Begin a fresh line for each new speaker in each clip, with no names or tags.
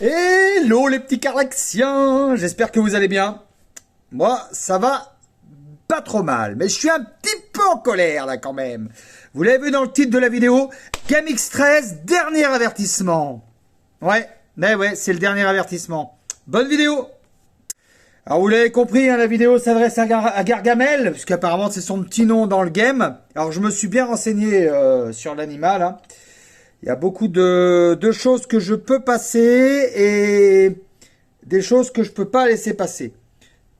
Hello les petits Carlaxiens, j'espère que vous allez bien. Moi, ça va pas trop mal, mais je suis un petit peu en colère là quand même. Vous l'avez vu dans le titre de la vidéo, GameX13, dernier avertissement. Ouais, c'est le dernier avertissement. Bonne vidéo. Alors vous l'avez compris, hein, la vidéo s'adresse à Gargamel, puisqu'apparemment c'est son petit nom dans le game. Alors je me suis bien renseigné sur l'animal, hein. Il y a beaucoup de choses que je peux passer et des choses que je peux pas laisser passer.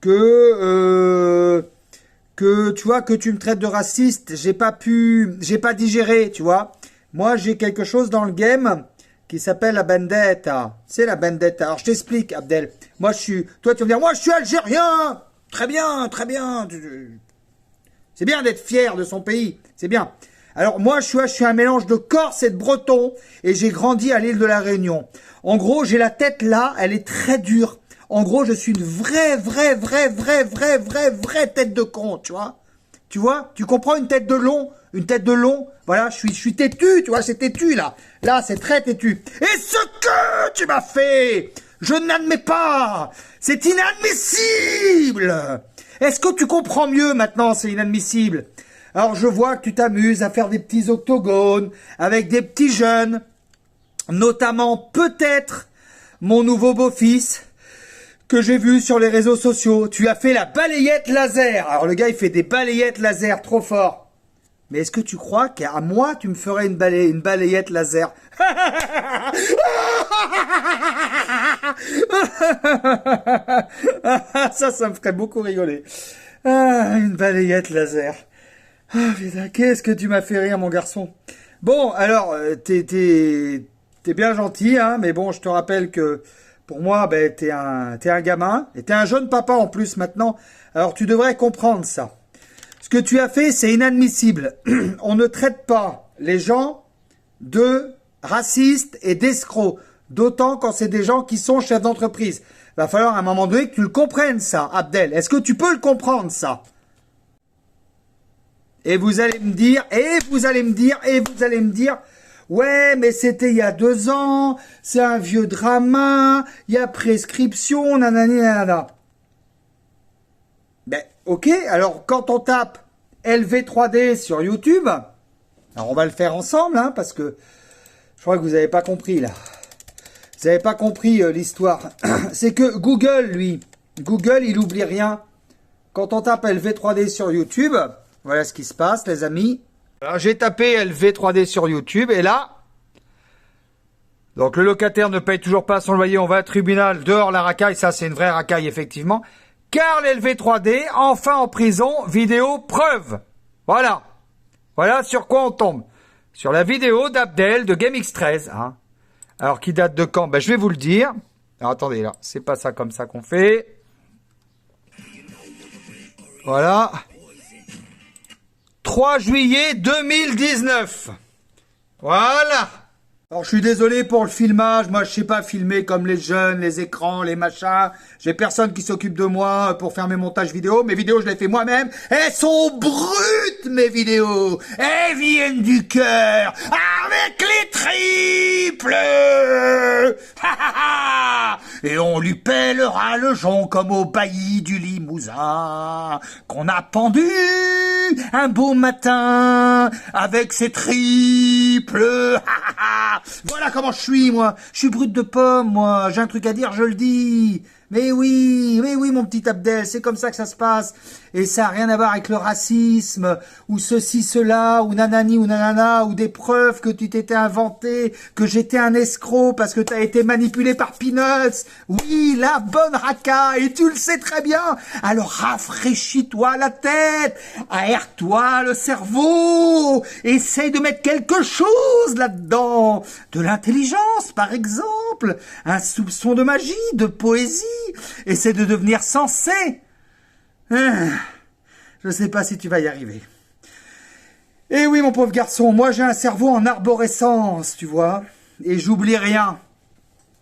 Que tu vois, que tu me traites de raciste, j'ai pas digéré, tu vois. Moi, j'ai quelque chose dans le game qui s'appelle la vendetta. C'est la vendetta. Alors, je t'explique, Abdel. Toi, tu vas me dire, moi, je suis algérien. Très bien, très bien. C'est bien d'être fier de son pays. C'est bien. Alors moi, je suis un mélange de Corse et de Breton et j'ai grandi à l'île de la Réunion. En gros, j'ai la tête là, elle est très dure. En gros, je suis une vraie tête de con, tu vois. Tu vois? Tu comprends une tête de long? Une tête de long? Voilà, je suis têtu, tu vois, c'est têtu là. Là, c'est très têtu. Et ce que tu m'as fait, je n'admets pas. C'est inadmissible. Est-ce que tu comprends mieux maintenant? C'est inadmissible. Alors je vois que tu t'amuses à faire des petits octogones avec des petits jeunes, notamment peut-être mon nouveau beau-fils que j'ai vu sur les réseaux sociaux. Tu as fait la balayette laser. Alors le gars il fait des balayettes laser trop fort. Mais est-ce que tu crois qu'à moi tu me ferais une balayette laser? Ça me ferait beaucoup rigoler. Ah, une balayette laser. Ah putain, qu'est-ce que tu m'as fait rire, mon garçon. Bon, alors, t'es bien gentil, hein, mais bon, je te rappelle que pour moi, ben, t'es un gamin, et t'es un jeune papa en plus maintenant, alors tu devrais comprendre ça. Ce que tu as fait, c'est inadmissible. On ne traite pas les gens de racistes et d'escrocs, d'autant quand c'est des gens qui sont chefs d'entreprise. Va falloir à un moment donné que tu le comprennes, ça, Abdel. Est-ce que tu peux le comprendre, ça? Et vous allez me dire, ouais, mais c'était il y a 2 ans, c'est un vieux drama, il y a prescription, nanani, nanana. Ben, ok, alors quand on tape LV3D sur YouTube, alors on va le faire ensemble, hein, parce que je crois que vous n'avez pas compris, là. Vous n'avez pas compris l'histoire. C'est que Google, il oublie rien. Quand on tape LV3D sur YouTube, voilà ce qui se passe, les amis. Alors, j'ai tapé LV3D sur YouTube, et là, donc le locataire ne paye toujours pas son loyer, on va au tribunal, dehors la racaille, ça c'est une vraie racaille, effectivement. Car l'LV3D, enfin en prison, vidéo preuve. Voilà. Voilà sur quoi on tombe. Sur la vidéo d'Abdel de GameX13, hein. Alors, qui date de quand? Ben, je vais vous le dire. Alors, attendez, là, c'est pas ça comme ça qu'on fait. Voilà. 3 juillet 2019. Voilà. Alors je suis désolé pour le filmage, moi je sais pas filmer comme les jeunes, les écrans, les machins. J'ai personne qui s'occupe de moi pour faire mes montages vidéo. Mes vidéos je les fais moi-même. Elles sont brutes mes vidéos. Elles viennent du cœur avec les triples. Et on lui pèlera le jonc comme au bailli du Limousin qu'on a pendu un beau matin avec ses triples. Voilà comment je suis, moi. Je suis brute de pomme, moi. J'ai un truc à dire, je le dis. Mais oui, mon petit Abdel, c'est comme ça que ça se passe. Et ça n'a rien à voir avec le racisme, ou ceci, cela, ou nanani, ou nanana, ou des preuves que tu t'étais inventé, que j'étais un escroc parce que t'as été manipulé par Peanuts. Oui, la bonne racaille, et tu le sais très bien. Alors rafraîchis-toi la tête, aère-toi le cerveau, essaye de mettre quelque chose là-dedans. De l'intelligence, par exemple, un soupçon de magie, de poésie. Essaie de devenir sensé. Je sais pas si tu vas y arriver. Eh oui, mon pauvre garçon, moi j'ai un cerveau en arborescence, tu vois, et j'oublie rien.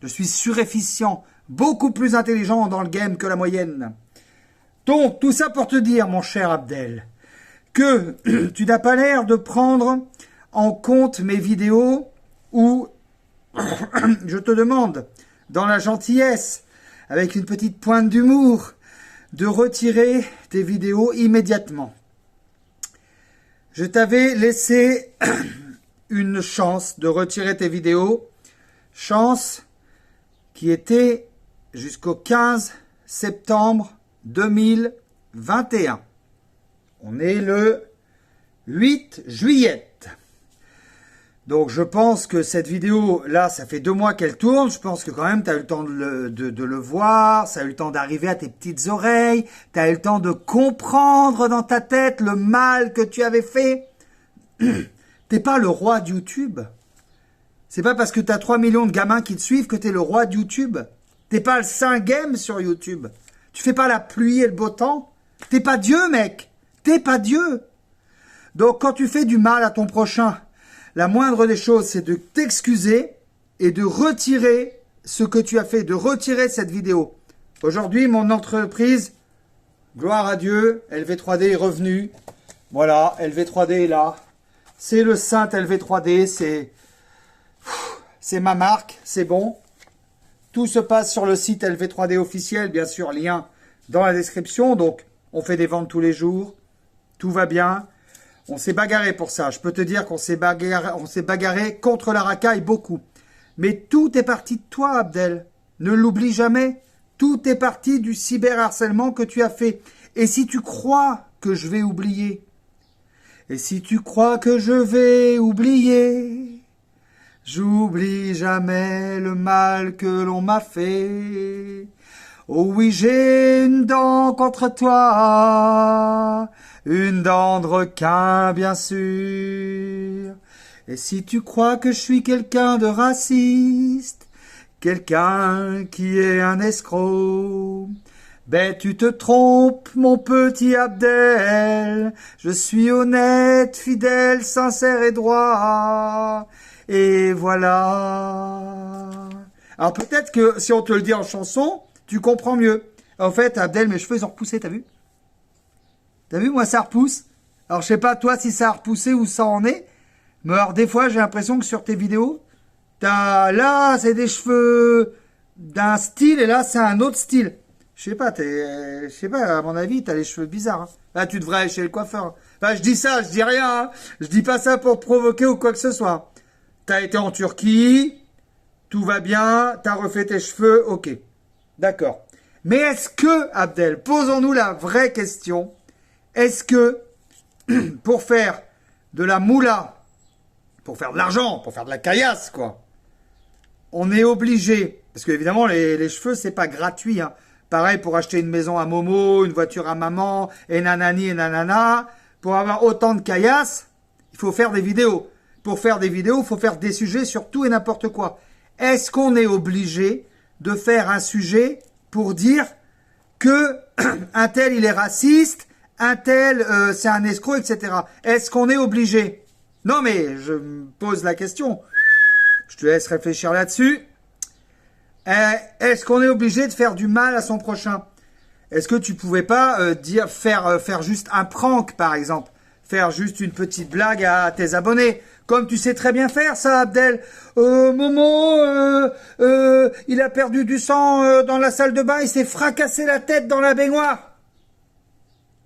Je suis surefficient, beaucoup plus intelligent dans le game que la moyenne. Donc, tout ça pour te dire, mon cher Abdel, que tu n'as pas l'air de prendre en compte mes vidéos où je te demande dans la gentillesse, avec une petite pointe d'humour, de retirer tes vidéos immédiatement. Je t'avais laissé une chance de retirer tes vidéos, chance qui était jusqu'au 15 septembre 2021. On est le 8 juillet. Donc je pense que cette vidéo, là, ça fait 2 mois qu'elle tourne. Je pense que quand même, tu as eu le temps de le voir, ça a eu le temps d'arriver à tes petites oreilles, tu as eu le temps de comprendre dans ta tête le mal que tu avais fait. T'es pas le roi de YouTube. C'est pas parce que tu as 3 millions de gamins qui te suivent que tu es le roi de YouTube. T'es pas le Saint Game sur YouTube. Tu fais pas la pluie et le beau temps. T'es pas Dieu, mec. T'es pas Dieu. Donc quand tu fais du mal à ton prochain, la moindre des choses, c'est de t'excuser et de retirer ce que tu as fait, de retirer cette vidéo. Aujourd'hui, mon entreprise, gloire à Dieu, LV3D est revenue. Voilà, LV3D est là. C'est le Saint LV3D, c'est ma marque, c'est bon. Tout se passe sur le site LV3D officiel, bien sûr, lien dans la description. Donc, on fait des ventes tous les jours, tout va bien. On s'est bagarré pour ça. Je peux te dire qu'on s'est bagarré contre la racaille beaucoup. Mais tout est parti de toi, Abdel. Ne l'oublie jamais. Tout est parti du cyberharcèlement que tu as fait. Et si tu crois que je vais oublier, et si tu crois que je vais oublier, j'oublie jamais le mal que l'on m'a fait. Oh oui, j'ai une dent contre toi, une dent de requin, bien sûr. Et si tu crois que je suis quelqu'un de raciste, quelqu'un qui est un escroc, ben tu te trompes, mon petit Abdel. Je suis honnête, fidèle, sincère et droit. Et voilà. Alors peut-être que si on te le dit en chanson, tu comprends mieux. En fait, Abdel, mes cheveux ils ont repoussé, t'as vu? T'as vu, moi ça repousse. Alors je sais pas toi si ça a repoussé ou ça en est. Mais alors des fois j'ai l'impression que sur tes vidéos, là c'est des cheveux d'un style et là c'est un autre style. Je sais pas, à mon avis, t'as les cheveux bizarres. Hein. Là, tu devrais aller chez le coiffeur. Enfin, je dis ça, je dis rien. Hein. Je dis pas ça pour te provoquer ou quoi que ce soit. T'as été en Turquie, tout va bien, t'as refait tes cheveux, ok. D'accord. Mais est-ce que, Abdel, posons-nous la vraie question, est-ce que, pour faire de la moula, pour faire de l'argent, pour faire de la caillasse, quoi, on est obligé, parce que évidemment, les cheveux, c'est pas gratuit, hein. Pareil pour acheter une maison à Momo, une voiture à maman, et nanani et nanana. Pour avoir autant de caillasse, il faut faire des vidéos. Pour faire des vidéos, il faut faire des sujets sur tout et n'importe quoi. Est-ce qu'on est obligé de faire un sujet pour dire que un tel il est raciste, un tel c'est un escroc, etc. Est-ce qu'on est obligé? Non mais je me pose la question. Je te laisse réfléchir là-dessus. Est-ce qu'on est obligé de faire du mal à son prochain? Est-ce que tu pouvais pas faire juste un prank, par exemple? Faire juste une petite blague à tes abonnés? Comme tu sais très bien faire ça, Abdel. Momo, il a perdu du sang dans la salle de bain, il s'est fracassé la tête dans la baignoire.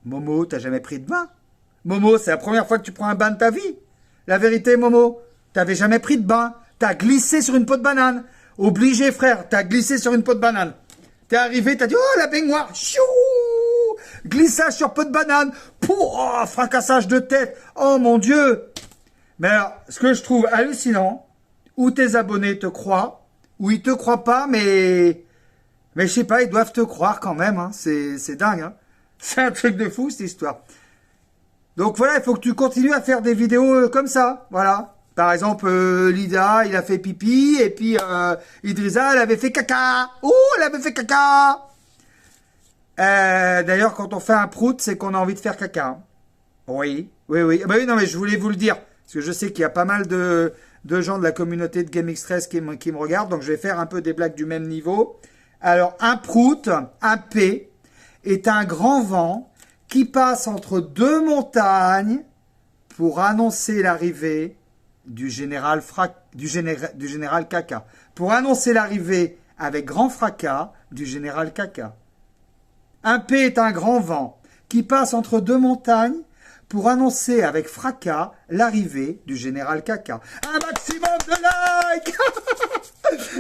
Momo, t'as jamais pris de bain? Momo, c'est la première fois que tu prends un bain de ta vie. La vérité, Momo, t'avais jamais pris de bain. T'as glissé sur une peau de banane. Obligé, frère, t'as glissé sur une peau de banane. T'es arrivé, t'as dit, oh, la baignoire, chou, glissage sur peau de banane, oh, fracassage de tête, oh mon Dieu. Mais alors, ce que je trouve hallucinant, ou tes abonnés te croient, ou ils te croient pas, mais je sais pas, ils doivent te croire quand même, hein. C'est dingue, hein. C'est un truc de fou, cette histoire. Donc voilà, il faut que tu continues à faire des vidéos comme ça, voilà. Par exemple, Lida, il a fait pipi, et puis Idrissa, elle avait fait caca. Oh, elle avait fait caca. D'ailleurs, quand on fait un prout, c'est qu'on a envie de faire caca. Oui, oui, oui. Bah oui, non, mais je voulais vous le dire, parce que je sais qu'il y a pas mal de gens de la communauté de Gaming Stress qui me regardent, donc je vais faire un peu des blagues du même niveau. Alors, un prout, un P, est un grand vent qui passe entre deux montagnes pour annoncer l'arrivée du général Caca. Pour annoncer l'arrivée avec grand fracas du général Caca. Un P est un grand vent qui passe entre deux montagnes pour annoncer avec fracas l'arrivée du général Caca. Un maximum de likes.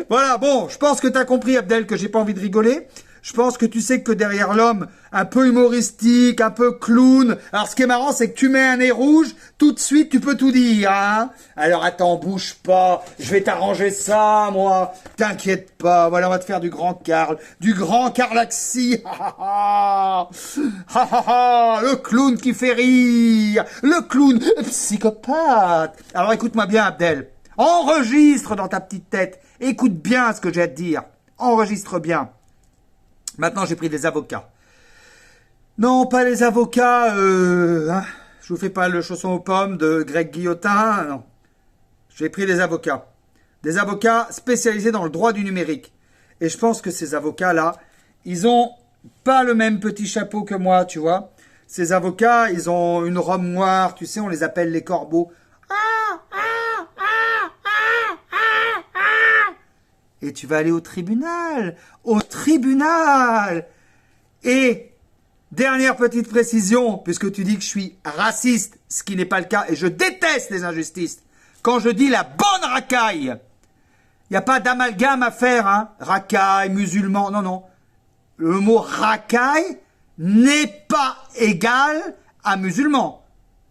Voilà, bon, je pense que tu as compris, Abdel, que j'ai pas envie de rigoler. Je pense que tu sais que derrière l'homme, un peu humoristique, un peu clown, alors ce qui est marrant, c'est que tu mets un nez rouge, tout de suite, tu peux tout dire, hein. Alors attends, bouge pas, je vais t'arranger ça, moi. T'inquiète pas, voilà, on va te faire du grand Carlaxi. Le clown qui fait rire, le clown psychopathe. Alors écoute-moi bien, Abdel. Enregistre dans ta petite tête. Écoute bien ce que j'ai à te dire. Enregistre bien. Maintenant, j'ai pris des avocats. Non, pas les avocats, hein, je vous fais pas le chausson aux pommes de Greg Guillotin, non. J'ai pris des avocats. Des avocats spécialisés dans le droit du numérique. Et je pense que ces avocats-là, ils ont pas le même petit chapeau que moi, tu vois. Ces avocats, ils ont une robe noire, tu sais, on les appelle les corbeaux. Et tu vas aller au tribunal. Au tribunal. Et, dernière petite précision, puisque tu dis que je suis raciste, ce qui n'est pas le cas, et je déteste les injustices. Quand je dis la bonne racaille, il n'y a pas d'amalgame à faire, hein. Racaille, musulman, non, non. Le mot racaille n'est pas égal à musulman.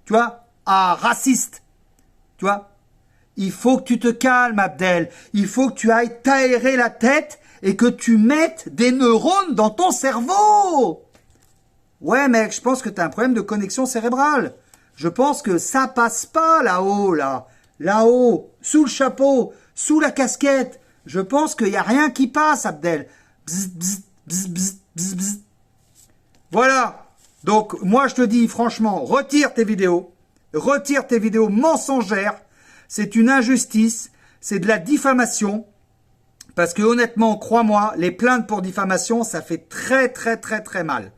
Tu vois, à raciste. Tu vois. Il faut que tu te calmes, Abdel. Il faut que tu ailles t'aérer la tête et que tu mettes des neurones dans ton cerveau. Ouais, mec, je pense que tu as un problème de connexion cérébrale. Je pense que ça passe pas là-haut, là. Là-haut, sous le chapeau, sous la casquette. Je pense qu'il n'y a rien qui passe, Abdel. Bzz, bzz, bzz, bzz, bzz, bzz. Voilà. Donc, moi, je te dis, franchement, retire tes vidéos. Retire tes vidéos mensongères. C'est une injustice, c'est de la diffamation, parce que honnêtement, crois-moi, les plaintes pour diffamation, ça fait très très très très mal.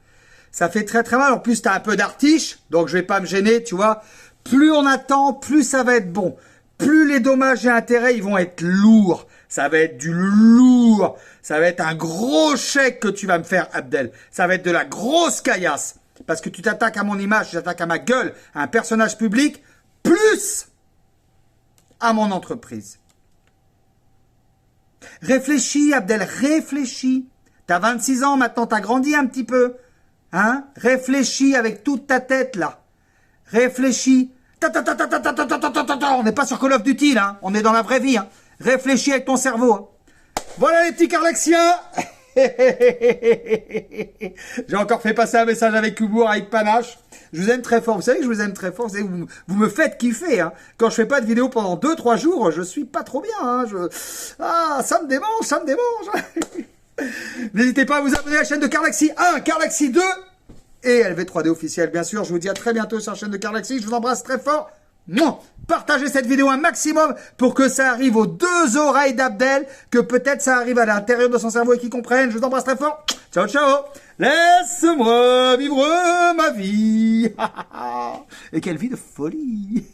Ça fait très très mal, en plus t'as un peu d'artiche, donc je vais pas me gêner, tu vois. Plus on attend, plus ça va être bon. Plus les dommages et intérêts, ils vont être lourds. Ça va être du lourd. Ça va être un gros chèque que tu vas me faire, Abdel. Ça va être de la grosse caillasse. Parce que tu t'attaques à mon image, tu t'attaques à ma gueule, à un personnage public, plus à mon entreprise. Réfléchis, Abdel, réfléchis. T'as 26 ans, maintenant t'as grandi un petit peu. Hein? Réfléchis avec toute ta tête, là. Réfléchis. On n'est pas sur Call of Duty, là. On est dans la vraie vie, hein. Réfléchis avec ton cerveau. Hein. Voilà les petits Carlaxiens. J'ai encore fait passer un message avec humour, avec panache. Je vous aime très fort. Vous savez que je vous aime très fort. Vous me faites kiffer. Hein. Quand je fais pas de vidéo pendant 2-3 jours, je suis pas trop bien. Hein. Ah, ça me démange, ça me démange. N'hésitez pas à vous abonner à la chaîne de Carlaxi 1, Carlaxi 2 et LV3D officiel. Bien sûr, je vous dis à très bientôt sur la chaîne de Carlaxi. Je vous embrasse très fort. Partagez cette vidéo un maximum pour que ça arrive aux 2 oreilles d'Abdel, que peut-être ça arrive à l'intérieur de son cerveau et qu'il comprenne. Je vous embrasse très fort. Ciao, ciao. Laisse-moi vivre ma vie. Et quelle vie de folie.